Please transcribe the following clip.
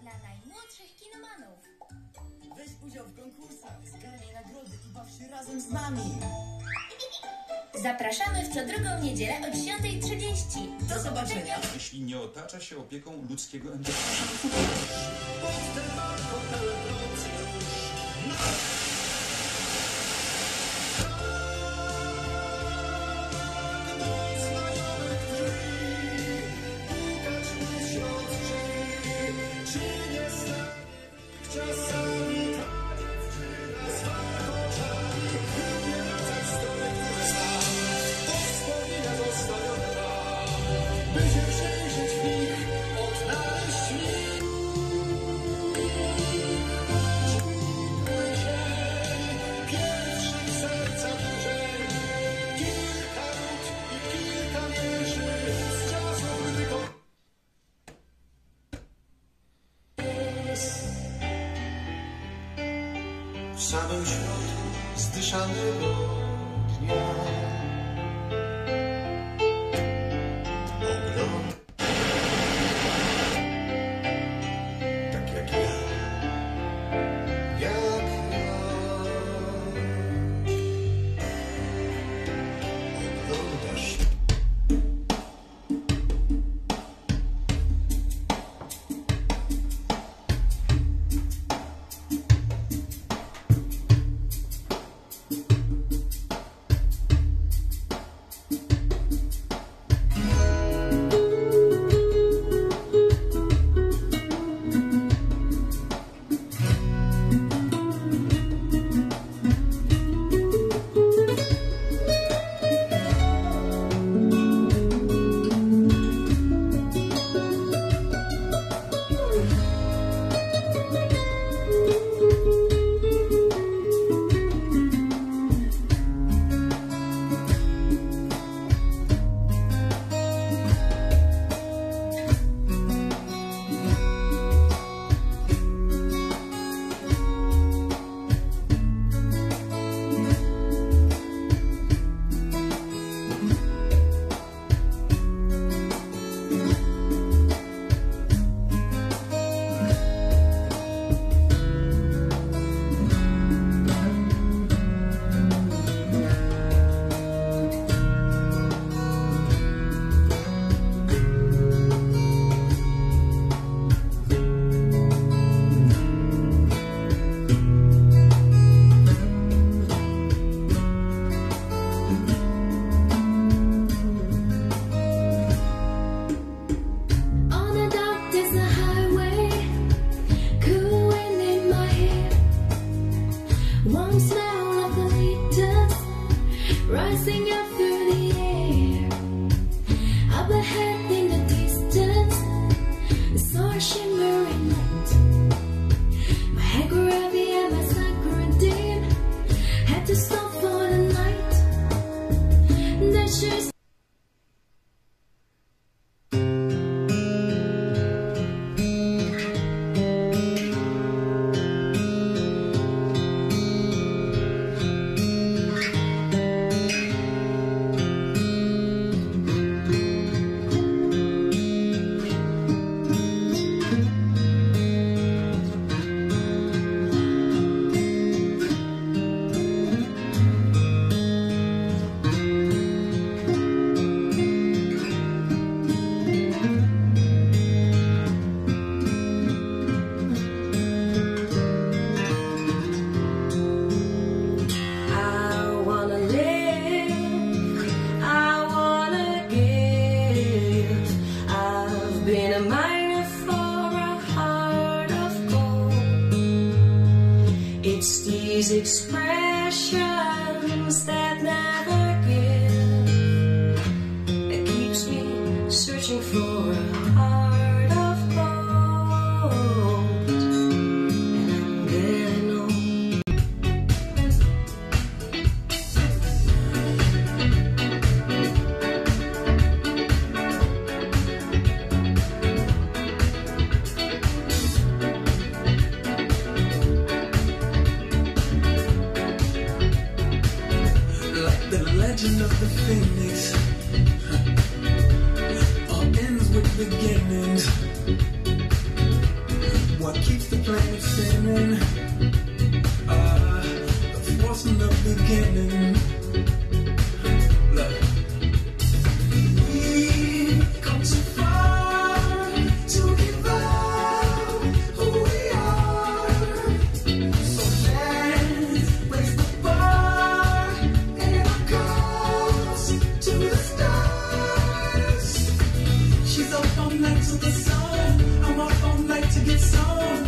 dla najmłodszych kinomanów. Weź udział w konkursach, zgarnij nagrody i baw się razem z nami. Zapraszamy w co drugą niedzielę o 10:30. Do zobaczenia. Jeśli nie otacza się opieką ludzkiego embrionu. W samym środku zdyszanego dnia oglądam, tak jak ja, oglądasz. Rising up through the air, up ahead in the distance, I saw a shimmering light. My head grew heavy and my sight grew dim. Had to stop for the night. That sure. It's these expressions that never give that keeps me searching for a heart of gold. And I'm getting old. The legend of the phoenix all ends with beginnings. keeps the planet spinning. The force from the beginning. Look, we've come too far to give up who we are. So let's raise the bar and our goals to the stars. She's up all night to the sun. I'm up all night to get some.